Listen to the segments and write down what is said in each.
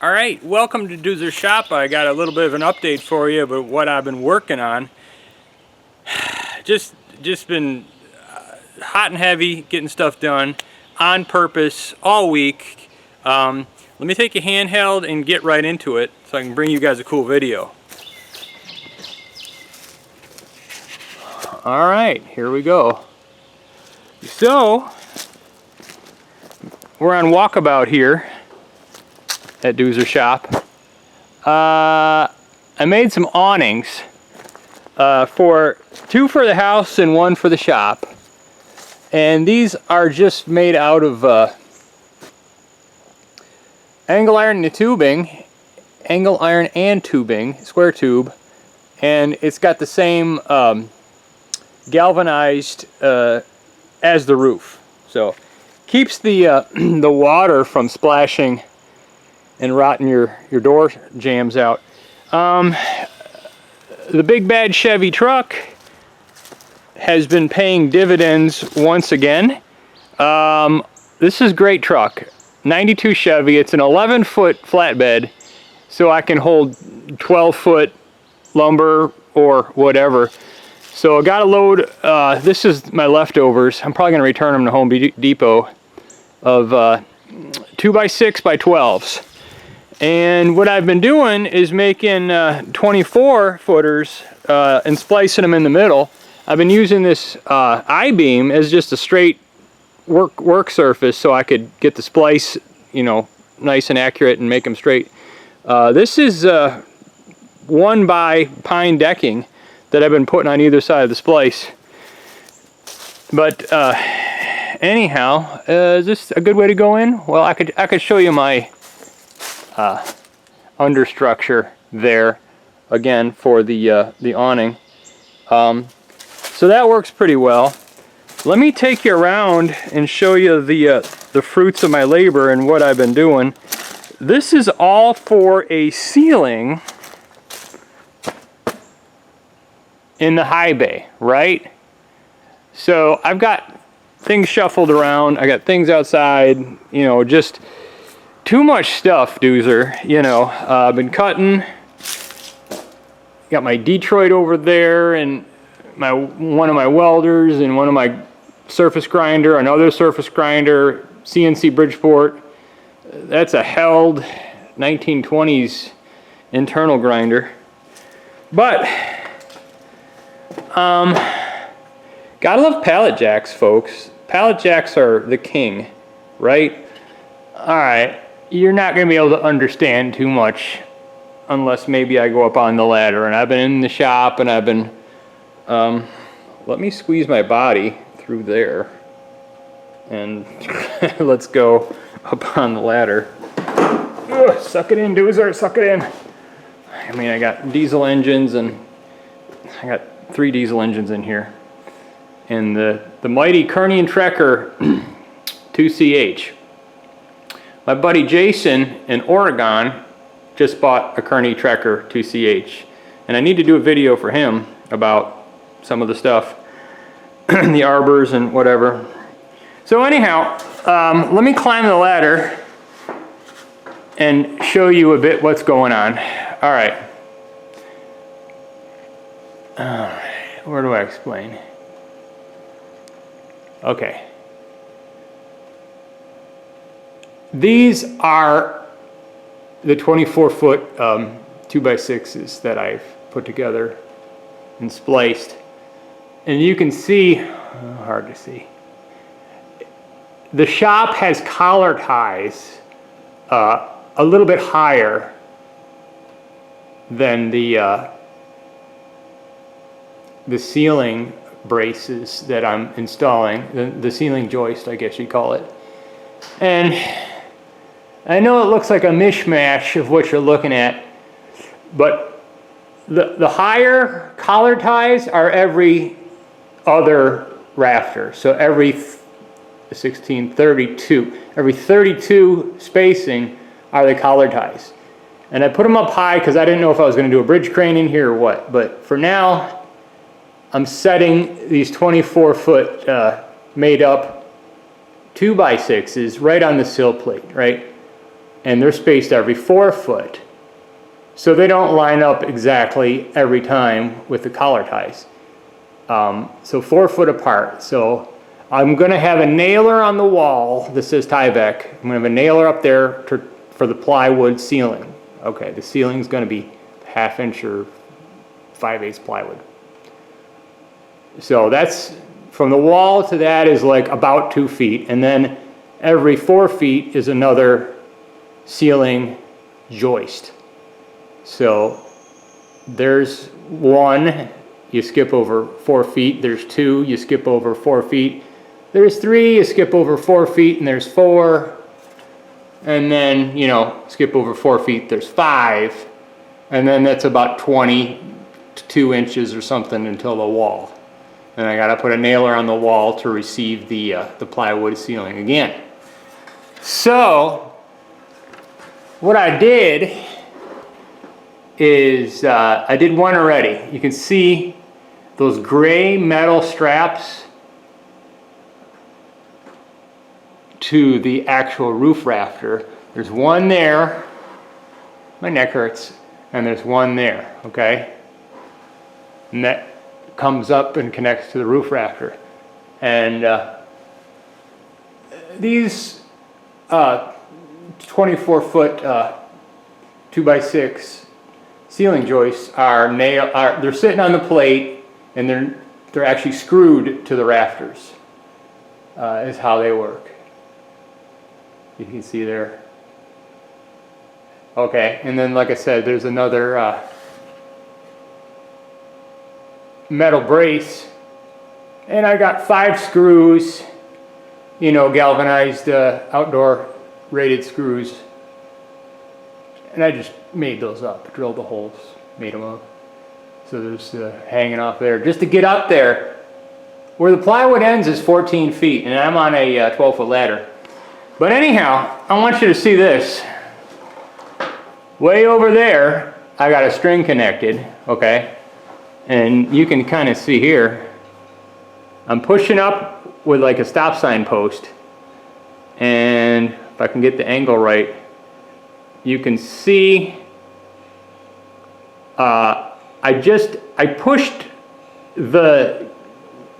All right, welcome to Doozer Shop. I got a little bit of an update for you about what I've been working on. Just been hot and heavy, getting stuff done on purpose all week. Let me take a handheld and get right into it so I can bring you guys a cool video. All right, here we go. So, we're on walkabout here at Doozer Shop. I made some awnings, two for the house and one for the shop. And these are just made out of angle iron and tubing, square tube, and it's got the same galvanized as the roof. So keeps the the water from splashing and rotting your door jambs out. The big bad Chevy truck has been paying dividends once again. This is a great truck. 92 Chevy. It's an 11-foot flatbed, so I can hold 12-foot lumber or whatever. So I got a load. This is my leftovers. I'm probably going to return them to Home Depot of 2x6x12s. And what I've been doing is making 24-footers and splicing them in the middle. I've been using this I-beam as just a straight work surface so I could get the splice, you know, nice and accurate and make them straight. This is 1x pine decking that I've been putting on either side of the splice. But anyhow, is this a good way to go in? Well, I could show you my understructure there again for the awning. So that works pretty well. Let me take you around and show you the fruits of my labor and what I've been doing. This is all for a ceiling in the high bay, right? So I've got things shuffled around. I got things outside, you know, just too much stuff, Doozer. You know, I've been cutting. Got my Detroit over there, and one of my welders, and one of my surface grinder, another surface grinder, CNC Bridgeport. That's a held 1920s internal grinder. But gotta love pallet jacks, folks. Pallet jacks are the king, right? All right. You're not going to be able to understand too much unless maybe I go up on the ladder. And I've been in the shop and I've been, let me squeeze my body through there. And let's go up on the ladder. Ugh, suck it in, Doozer, suck it in. I mean, I got diesel engines, and I got 3 diesel engines in here. And the mighty Kearney and Trekker 2CH. My buddy Jason in Oregon just bought a Kearney Trekker 2CH, and I need to do a video for him about some of the stuff, the arbors and whatever. So anyhow, let me climb the ladder and show you a bit what's going on. All right. Where do I explain? Okay. These are the 24-foot 2x6s that I've put together and spliced. And you can see, hard to see, the shop has collar ties a little bit higher than the ceiling braces that I'm installing, the ceiling joist, I guess you'd call it. And I know it looks like a mishmash of what you're looking at, but the higher collar ties are every other rafter. So every 32, every 32 spacing are the collar ties. And I put them up high because I didn't know if I was going to do a bridge crane in here or what. But for now, I'm setting these 24-foot made up 2x6s right on the sill plate, right? and they're spaced every 4 foot. So they don't line up exactly every time with the collar ties. So 4 foot apart. So I'm going to have a nailer on the wall that says Tyvek. I'm going to have a nailer up there for the plywood ceiling. Okay, the ceiling's going to be 1/2 inch or 5/8 plywood. So that's from the wall to that is like about 2 feet, and then every 4 feet is another ceiling joist. So there's 1, you skip over 4 feet. There's 2, you skip over 4 feet. There's 3, you skip over 4 feet, and there's 4. And then, you know, skip over 4 feet, there's 5. And then that's about 22 inches or something until the wall. And I gotta put a nailer on the wall to receive the plywood ceiling again. So, what I did is, I did one already. You can see those gray metal straps to the actual roof rafter. There's one there, my neck hurts, and there's one there, okay? And that comes up and connects to the roof rafter. And these 24 foot 2x6 ceiling joists they're sitting on the plate, and they're actually screwed to the rafters, is how they work. You can see there. Okay, and then like I said, there's another metal brace, and I got 5 screws, you know, galvanized outdoor rated screws, and I just made those up, drilled the holes, made them up. So there's hanging off there. Just to get up there, where the plywood ends is 14 feet, and I'm on a 12-foot ladder. But anyhow, I want you to see this. Way over there, I got a string connected, okay? And you can kind of see here, I'm pushing up with like a stop sign post. And if I can get the angle right, you can see I pushed the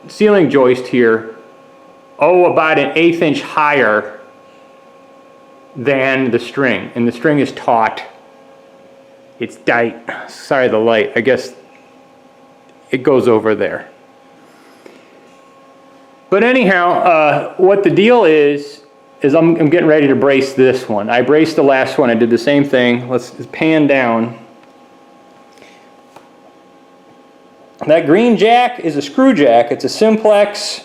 ceiling joist here, about an 1/8 inch higher than the string, and the string is taut. It's tight. Sorry, the light. I guess it goes over there. But anyhow, what the deal is I'm getting ready to brace this one. I braced the last one. I did the same thing. Let's pan down. That green jack is a screw jack. It's a simplex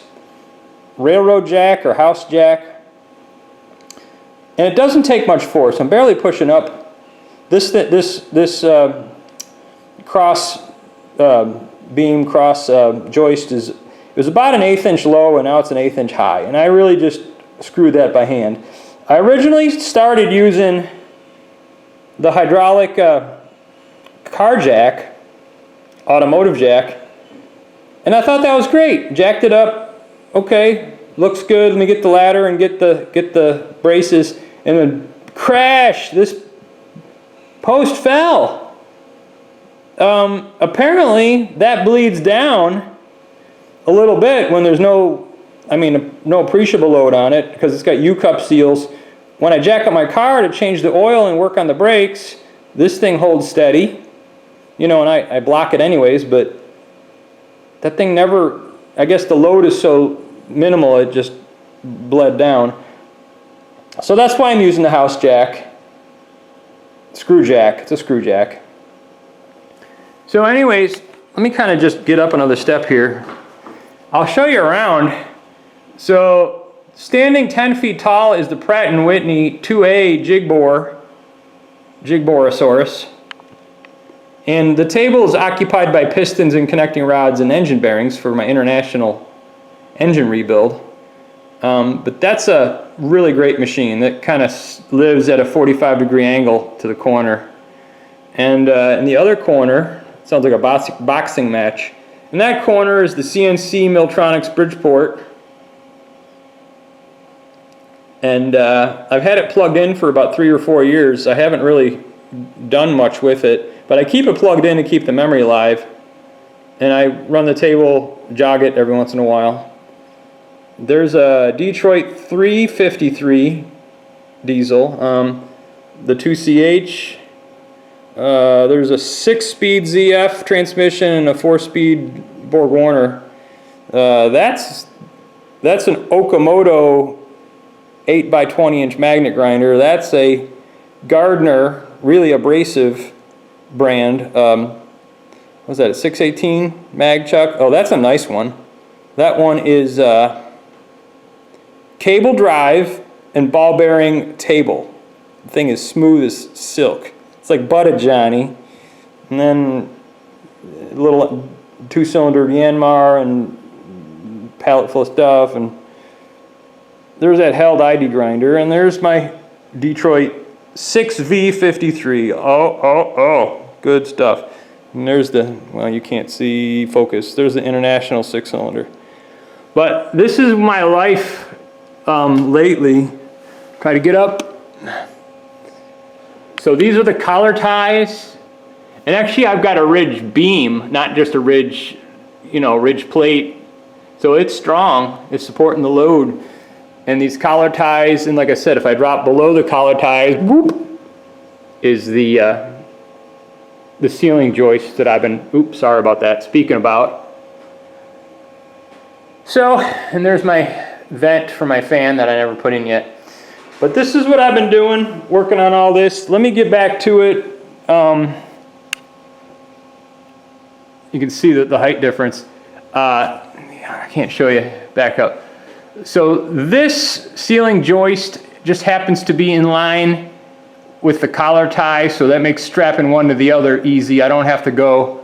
railroad jack or house jack. And it doesn't take much force. I'm barely pushing up. This cross beam cross joist it was about an 1/8 inch low, and now it's an 1/8 inch high. And I really just screwed that by hand. I originally started using the hydraulic car jack, automotive jack, and I thought that was great. Jacked it up, okay, looks good. Let me get the ladder and get the braces, and then crash! This post fell. Apparently that bleeds down a little bit when there's no appreciable load on it, because it's got U-cup seals. When I jack up my car to change the oil and work on the brakes, this thing holds steady, you know, and I block it anyways, but that thing never, I guess the load is so minimal it just bled down. So that's why I'm using the house jack. Screw jack. It's a screw jack. So anyways, let me kind of just get up another step here. I'll show you around. So standing 10 feet tall is the Pratt & Whitney 2A Jigborosaurus. And the table is occupied by pistons and connecting rods and engine bearings for my international engine rebuild. But that's a really great machine that kind of lives at a 45-degree angle to the corner. And in the other corner, sounds like a boxing match. In that corner is the CNC Miltronics Bridgeport. And I've had it plugged in for about 3 or 4 years. I haven't really done much with it, but I keep it plugged in to keep the memory alive. And I run the table, jog it every once in a while. There's a Detroit 353 diesel, the 2CH. There's a 6-speed ZF transmission and a 4-speed Borg Warner. That's an Okamoto 8x20-inch magnet grinder. That's a Gardner, really abrasive brand. What's that, a 618 mag chuck? Oh, that's a nice one. That one is cable drive and ball bearing table. The thing is smooth as silk. It's like Butta Johnny. And then a little 2-cylinder Yanmar and pallet full of stuff. And there's that Held ID grinder. And there's my Detroit 6V53. Oh, good stuff. And there's the, well, you can't see focus. There's the International 6-cylinder. But this is my life lately. Try to get up. So these are the collar ties. And actually I've got a ridge beam, not just a ridge, ridge plate. So it's strong. It's supporting the load. And these collar ties, and like I said, if I drop below the collar ties, whoop, is the ceiling joist that I've been, sorry about that, speaking about. So, and there's my vent for my fan that I never put in yet. But this is what I've been doing, working on all this. Let me get back to it. You can see the height difference. I can't show you, back up. So this ceiling joist just happens to be in line with the collar tie, so that makes strapping one to the other easy. I don't have to go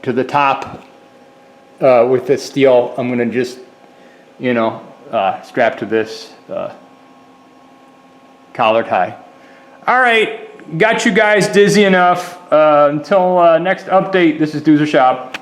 to the top with this steel. I'm gonna just, strap to this collar tie. All right, got you guys dizzy enough. Until next update, this is Doozer Shop.